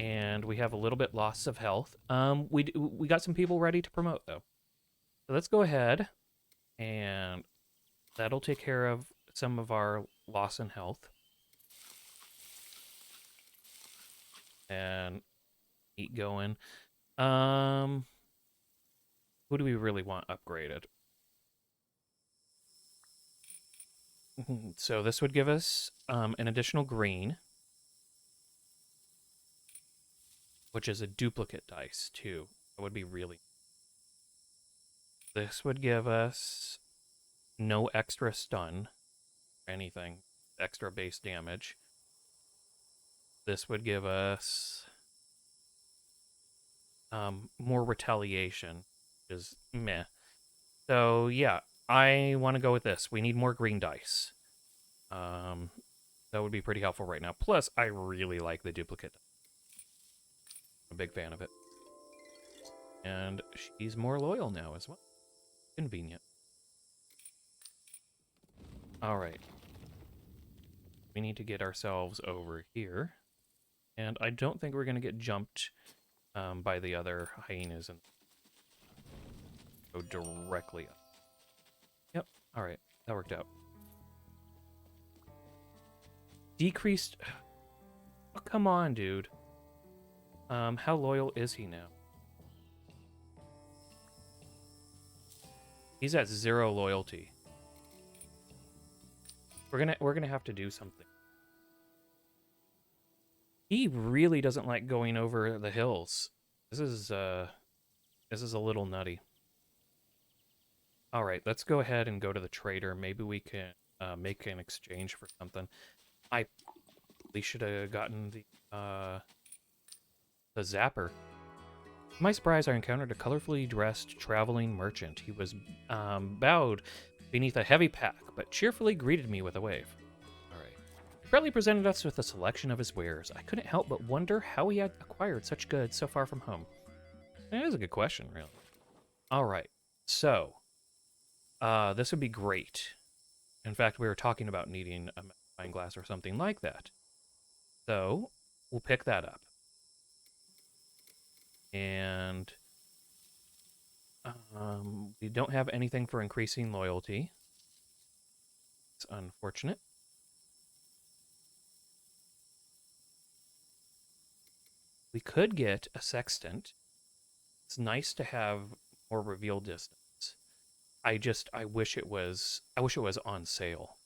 and we have a little bit loss of health. We got some people ready to promote though. So let's go ahead, and that'll take care of some of our loss in health. And keep going. Um, who do we really want upgraded? So this would give us an additional green, which is a duplicate dice too. That would be really. This would give us no extra stun or anything, extra base damage. This would give us more retaliation, which is meh. So yeah, I want to go with this. We need more green dice. That would be pretty helpful right now. Plus, I really like the duplicate. I'm a big fan of it. And she's more loyal now as well. Convenient. Alright. We need to get ourselves over here. And I don't think we're going to get jumped by the other hyenas and go directly up. Yep. Alright. That worked out. Decreased... Oh, come on, dude. How loyal is he now? He's at 0 loyalty. We're gonna have to do something. He really doesn't like going over the hills. This is a little nutty. All right, let's go ahead and go to the trader. Maybe we can make an exchange for something. I probably should have gotten the zapper. To my surprise, I encountered a colorfully dressed traveling merchant. He was bowed beneath a heavy pack, but cheerfully greeted me with a wave. All right. He proudly presented us with a selection of his wares. I couldn't help but wonder how he had acquired such goods so far from home. That is a good question, really. All right. So, this would be great. In fact, we were talking about needing a magnifying glass or something like that. So, we'll pick that up. And we don't have anything for increasing loyalty. It's unfortunate. We could get a sextant. It's nice to have more reveal distance. I wish it was on sale.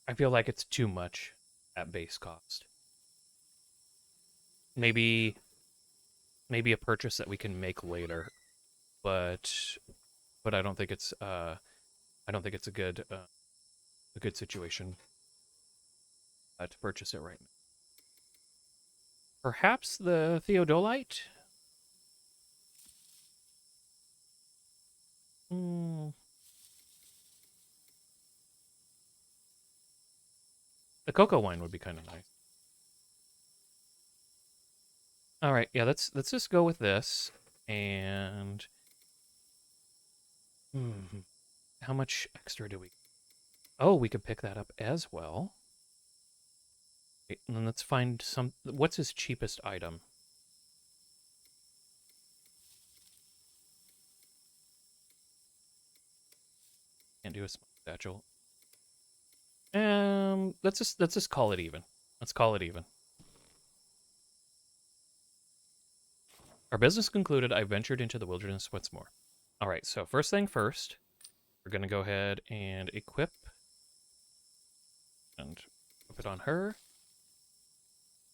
I feel like it's too much at base cost. Maybe a purchase that we can make later, but I don't think it's a good situation to purchase it right now. Perhaps the theodolite. The cocoa wine would be kind of nice. All right, yeah, let's just go with this. And how much extra do we? Oh, we could pick that up as well. Wait, and then let's find some. What's his cheapest item? Can't do a small satchel. Let's just call it even. Let's call it even. Our business concluded, I ventured into the wilderness once more. All right, so first thing first, we're gonna go ahead and equip it on her,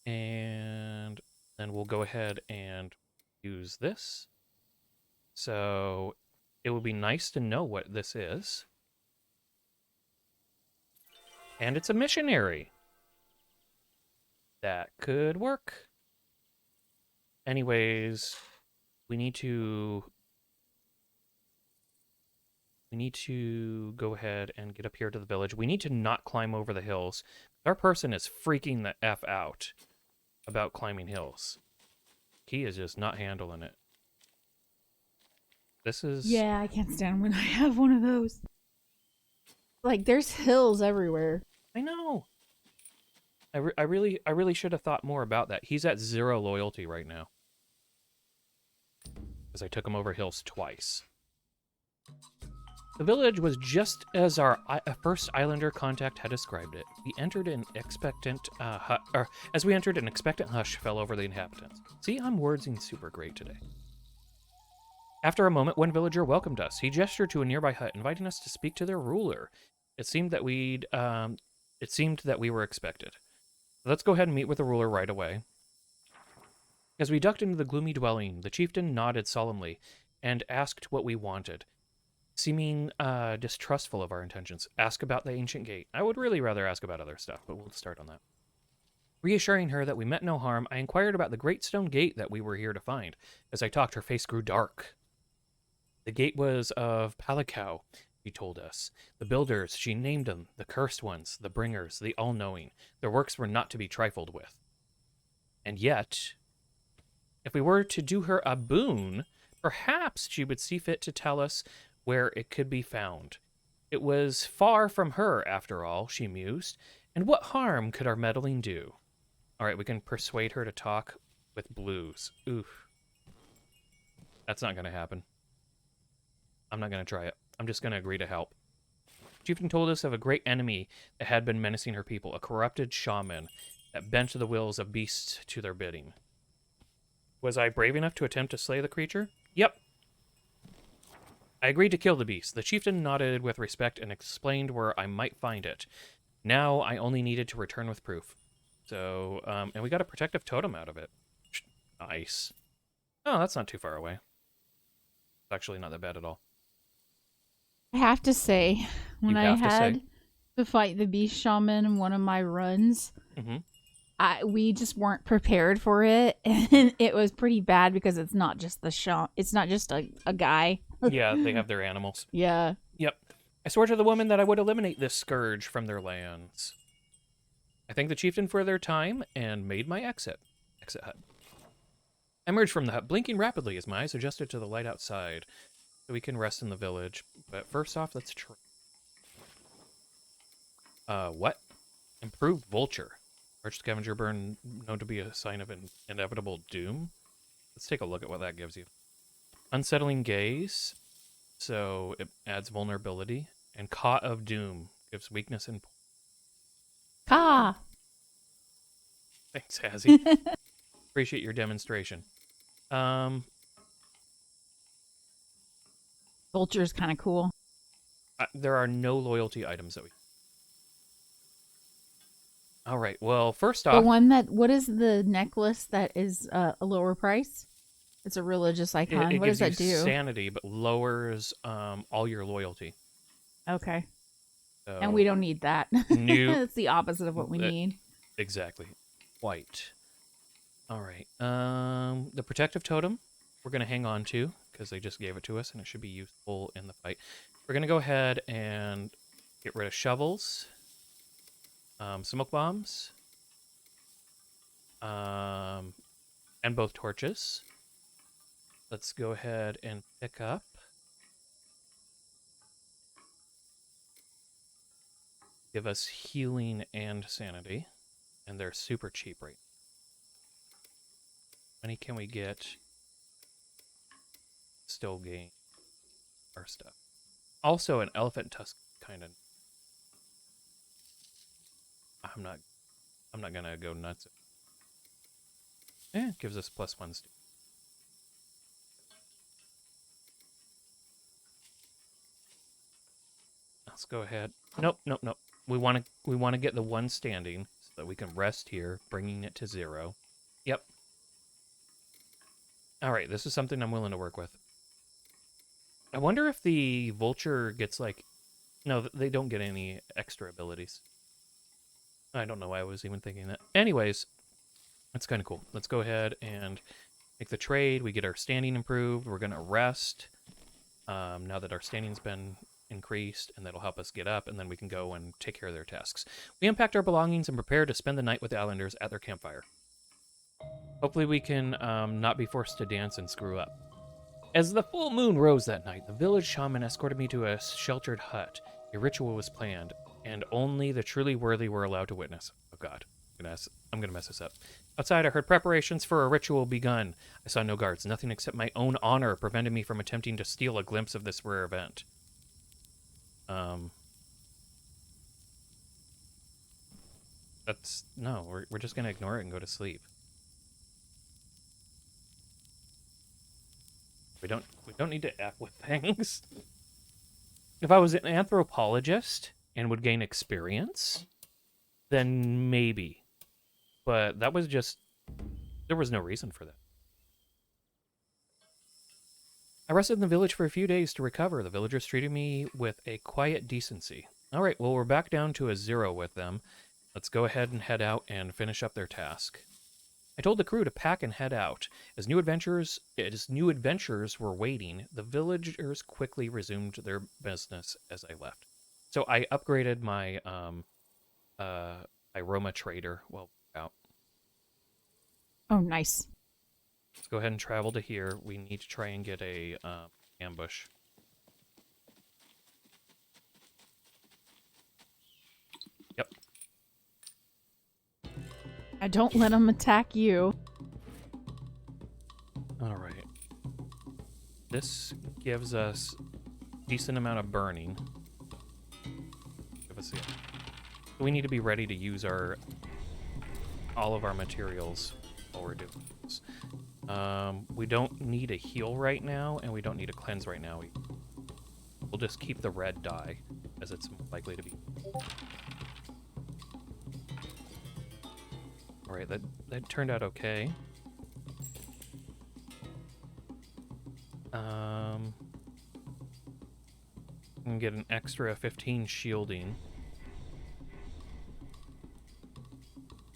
and then we'll go ahead and use this. So it would be nice to know what this is. And it's a missionary. That could work. Anyways, we need to go ahead and get up here to the village. We need to not climb over the hills. Our person is freaking the F out about climbing hills. He is just not handling it. This is... Yeah, I can't stand when I have one of those. Like, there's hills everywhere. I know. I really should have thought more about that. He's at 0 loyalty right now. Because I took him over hills twice. The village was just as our first islander contact had described it. We entered an expectant as we entered, an expectant hush fell over the inhabitants. See, I'm wordsing super great today. After a moment, one villager welcomed us. He gestured to a nearby hut, inviting us to speak to their ruler. It seemed that we were expected. Let's go ahead and meet with the ruler right away. As we ducked into the gloomy dwelling, the chieftain nodded solemnly and asked what we wanted. Seeming distrustful of our intentions, ask about the ancient gate. I would really rather ask about other stuff, but we'll start on that. Reassuring her that we meant no harm, I inquired about the great stone gate that we were here to find. As I talked, her face grew dark. The gate was of Palikau, she told us. The builders, she named them, the cursed ones, the bringers, the all-knowing. Their works were not to be trifled with. And yet, if we were to do her a boon, perhaps she would see fit to tell us where it could be found. It was far from her, after all, she mused, and what harm could our meddling do? All right, we can persuade her to talk with blues. Oof. That's not going to happen. I'm not going to try it. I'm just going to agree to help. Chieftain told us of a great enemy that had been menacing her people, a corrupted shaman that bent the wills of beasts to their bidding. Was I brave enough to attempt to slay the creature? Yep. I agreed to kill the beast. The chieftain nodded with respect and explained where I might find it. Now I only needed to return with proof. So, and we got a protective totem out of it. Nice. Oh, that's not too far away. It's actually not that bad at all. I have to say, when I had to fight the beast shaman in one of my runs, we just weren't prepared for it, and it was pretty bad because it's not just it's not just a guy. Yeah, they have their animals. Yeah. Yep. I swore to the woman that I would eliminate this scourge from their lands. I thanked the chieftain for their time and made my exit hut. I emerged from the hut, blinking rapidly as my eyes adjusted to the light outside, so we can rest in the village. But first off, let's try. What? Improved vulture. Large scavenger burn known to be a sign of inevitable doom. Let's take a look at what that gives you. Unsettling gaze, so it adds vulnerability. And Caught of Doom gives weakness and... Ka! Thanks, Hazzie. Appreciate your demonstration. Vulture is kind of cool. There are no loyalty items that we... All right, well, first off... The one that... What is the necklace that is a lower price? It's a religious icon. What does that do? Sanity, but lowers all your loyalty. Okay. So, and we don't need that. It's the opposite of what we need. Exactly. White. All right. The protective totem we're going to hang on to because they just gave it to us and it should be useful in the fight. We're going to go ahead and get rid of shovels, smoke bombs, and both torches. Let's go ahead and pick up give us healing and sanity, and they're super cheap right now. How many can we get? Still gain our stuff. Also, an elephant tusk kind of. I'm not gonna go nuts. It gives us +1. Let's go ahead. Nope. We want to get the one standing so that we can rest here, bringing it to 0. Yep. All right, this is something I'm willing to work with. I wonder if the vulture gets like... No, they don't get any extra abilities. I don't know why I was even thinking that. Anyways, that's kind of cool. Let's go ahead and make the trade. We get our standing improved. We're going to rest now that our standing's been increased, and that'll help us get up, and then we can go and take care of their tasks. We unpacked our belongings and prepared to spend the night with the islanders at their campfire. Hopefully we can not be forced to dance and screw up. As the full moon rose that night, the village shaman escorted me to a sheltered hut. A ritual was planned, and only the truly worthy were allowed to witness. Oh god, I'm gonna mess this up. Outside, I heard preparations for a ritual begun. I saw no guards. Nothing except my own honor prevented me from attempting to steal a glimpse of this rare event. No, we're just gonna ignore it and go to sleep. We don't need to F with things. If I was an anthropologist and would gain experience, then maybe. But that was just... There was no reason for that. I rested in the village for a few days to recover. The villagers treated me with a quiet decency. All right, well, we're back down to a 0 with them. Let's go ahead and head out and finish up their task. I told the crew to pack and head out. As new adventurers were waiting, the villagers quickly resumed their business as I left. So I upgraded my aroma trader while out. Oh, nice. Let's go ahead and travel to here. We need to try and get a ambush. Yep. Don't let them attack you. All right. This gives us a decent amount of burning. Give us we need to be ready to use all of our materials while we're doing this. We don't need a heal right now, and we don't need a cleanse right now. We'll just keep the red dye, as it's likely to be. Alright, that turned out okay. I'm gonna get an extra 15 shielding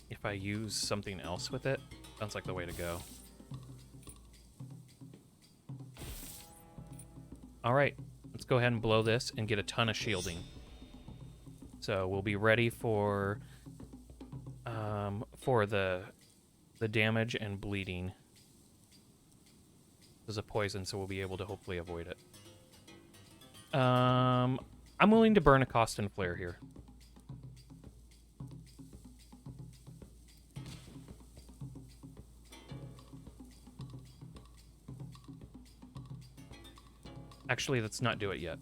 if I use something else with it. Sounds like the way to go. Alright, let's go ahead and blow this and get a ton of shielding. So we'll be ready for the damage and bleeding. This is a poison, so we'll be able to hopefully avoid it. I'm willing to burn a Costin Flare here. Actually, let's not do it yet.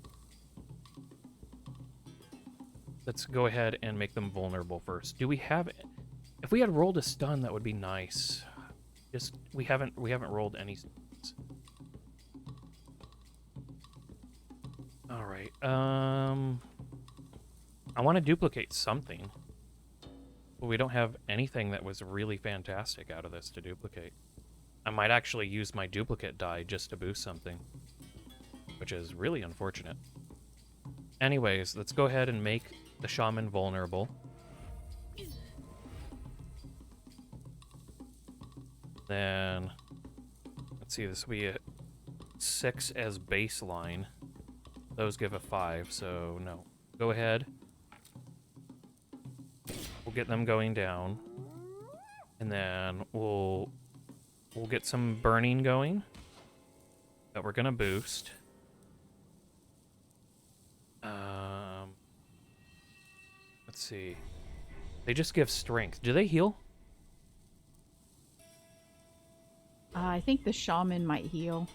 Let's go ahead and make them vulnerable first. Do we have... If we had rolled a stun, that would be nice. Just we haven't rolled any stuns. All right. I want to duplicate something. But we don't have anything that was really fantastic out of this to duplicate. I might actually use my duplicate die just to boost something, which is really unfortunate. Anyways, let's go ahead and make the shaman vulnerable. Then, let's see, this will be a 6 as baseline. Those give a 5, so no. Go ahead. We'll get them going down. And then we'll get some burning going that we're gonna boost. Let's see. They just give strength. Do they heal? I think the shaman might heal.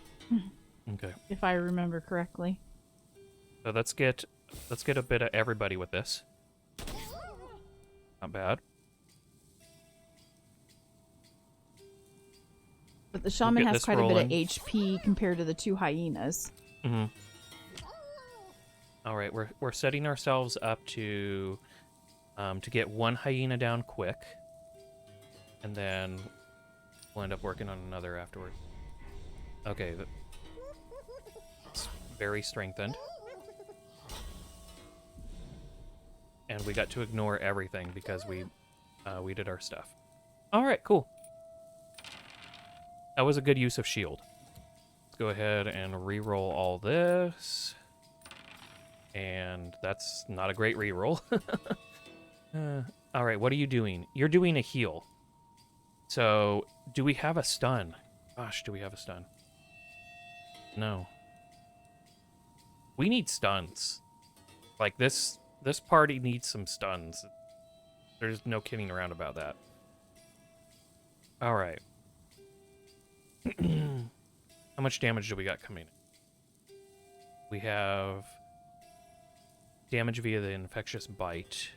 Okay. If I remember correctly. So let's get a bit of everybody with this. Not bad. But the shaman has quite a bit of HP compared to the 2 hyenas. Mm-hmm. All right, we're setting ourselves up to get 1 hyena down quick, and then we'll end up working on another afterward. Okay, it's very strengthened. And we got to ignore everything because we did our stuff. All right, cool. That was a good use of shield. Let's go ahead and re-roll all this. And that's not a great re-roll. All right, what are you doing? You're doing a heal. So, do we have a stun? Gosh, do we have a stun? No. We need stuns. Like, this party needs some stuns. There's no kidding around about that. All right. How much damage do we got coming in? We have damage via the infectious bite.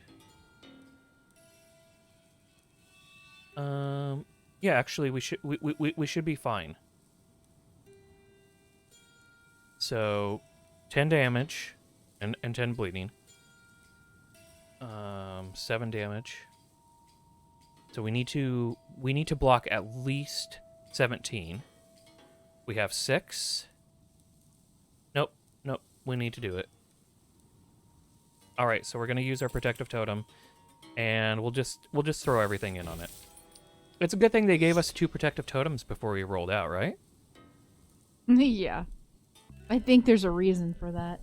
Yeah, actually, we should be fine. So, 10 damage and 10 bleeding. 7 damage. So we need to block at least 17. We have 6. Nope. We need to do it. All right, so we're gonna use our protective totem, and we'll just throw everything in on it. It's a good thing they gave us 2 protective totems before we rolled out, right? Yeah. I think there's a reason for that.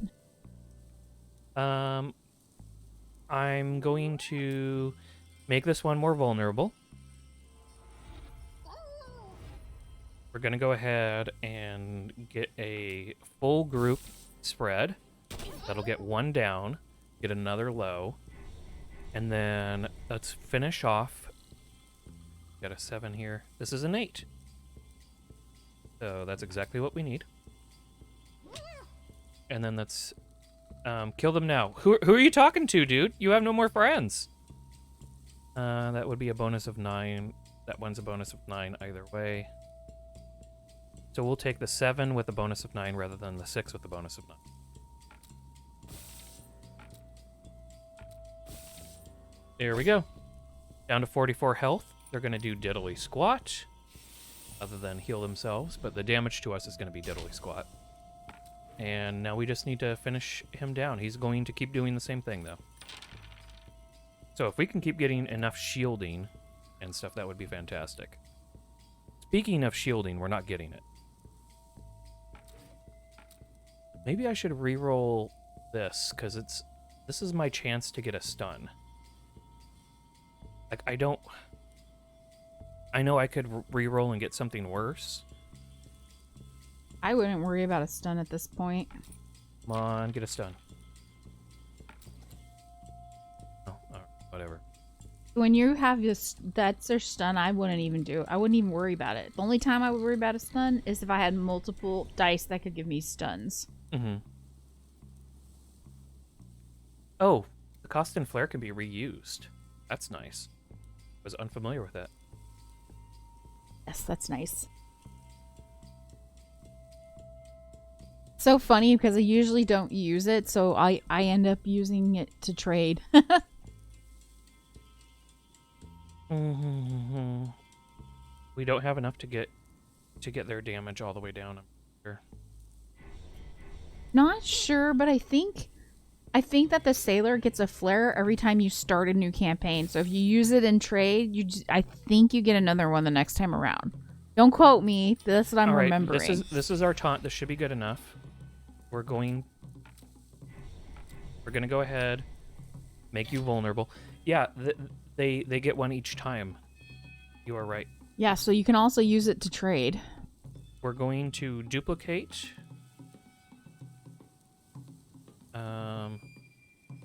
I'm going to make this one more vulnerable. We're going to go ahead and get a full group spread. That'll get 1 down, get another low, and then let's finish off. Got a 7 here. This is an 8. So that's exactly what we need. And then let's kill them now. Who are you talking to, dude? You have no more friends. That would be a bonus of 9. That one's a bonus of 9 either way. So we'll take the 7 with a bonus of 9 rather than the 6 with the bonus of 9. There we go. Down to 44 health. They're going to do diddly squat, other than heal themselves, but the damage to us is going to be diddly squat. And now we just need to finish him down. He's going to keep doing the same thing, though. So if we can keep getting enough shielding and stuff, that would be fantastic. Speaking of shielding, we're not getting it. Maybe I should reroll this, because this is my chance to get a stun. Like, I know I could reroll and get something worse. I wouldn't worry about a stun at this point. Come on, get a stun. Oh, whatever. When you have this, that's their stun, I wouldn't even do it. I wouldn't even worry about it. The only time I would worry about a stun is if I had multiple dice that could give me stuns. Mm-hmm. Oh, the cost and flare can be reused. That's nice. I was unfamiliar with that. Yes, that's nice. So funny because I usually don't use it, so I end up using it to trade. We don't have enough to get their damage all the way down. I'm sure. Not sure, but I think that the sailor gets a flare every time you start a new campaign. So if you use it in trade, I think you get another one the next time around. Don't quote me. That's what I'm remembering. This is our taunt. This should be good enough. We're going to go ahead, make you vulnerable. Yeah, they get 1 each time. You are right. Yeah, so you can also use it to trade. We're going to duplicate.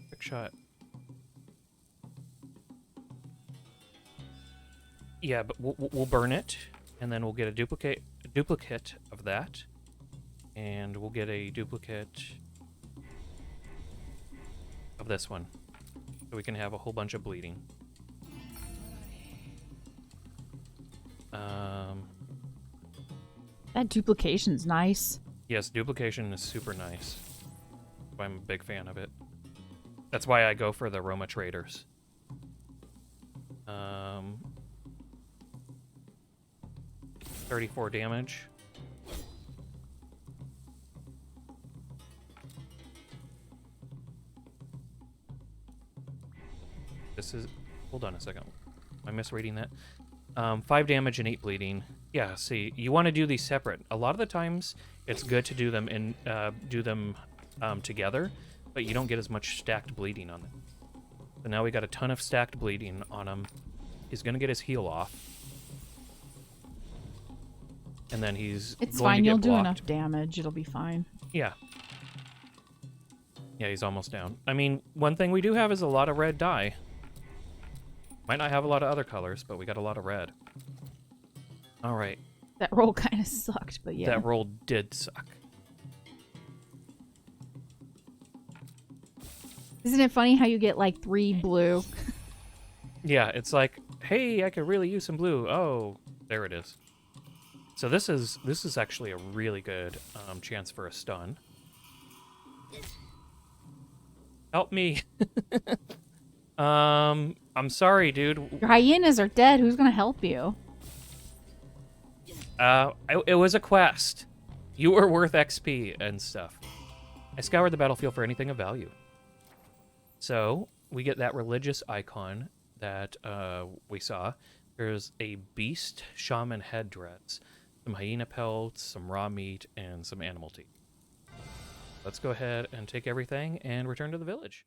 Quick shot. Yeah, but we'll burn it, and then we'll get a duplicate of that, and we'll get a duplicate of this one, so we can have a whole bunch of bleeding. That duplication's nice. Yes, duplication is super nice. I'm a big fan of it. That's why I go for the Roma traders. 34 damage. This is... Hold on a second. Am I misreading that? 5 damage and 8 bleeding. Yeah, see, you want to do these separate. A lot of the times, it's good to do them together, but you don't get as much stacked bleeding on them. So now we got a ton of stacked bleeding on him. He's gonna get his heal off. and then he's It's going fine. to get You'll blocked. do enough damage. It'll be fine. Yeah. Yeah, he's almost down. I mean, one thing we do have is a lot of red dye. Might not have a lot of other colors, but we got a lot of red. All right. That roll kind of sucked, but yeah. That roll did suck. Isn't it funny how you get like 3 blue? Yeah, it's like, hey, I could really use some blue. Oh, there it is. So this is actually a really good chance for a stun. Help me. I'm sorry, dude. Your hyenas are dead. Who's gonna help you? It was a quest. You were worth XP and stuff. I scoured the battlefield for anything of value. So we get that religious icon that we saw. There's a beast shaman headdress, some hyena pelts, some raw meat, and some animal teeth. Let's go ahead and take everything and return to the village.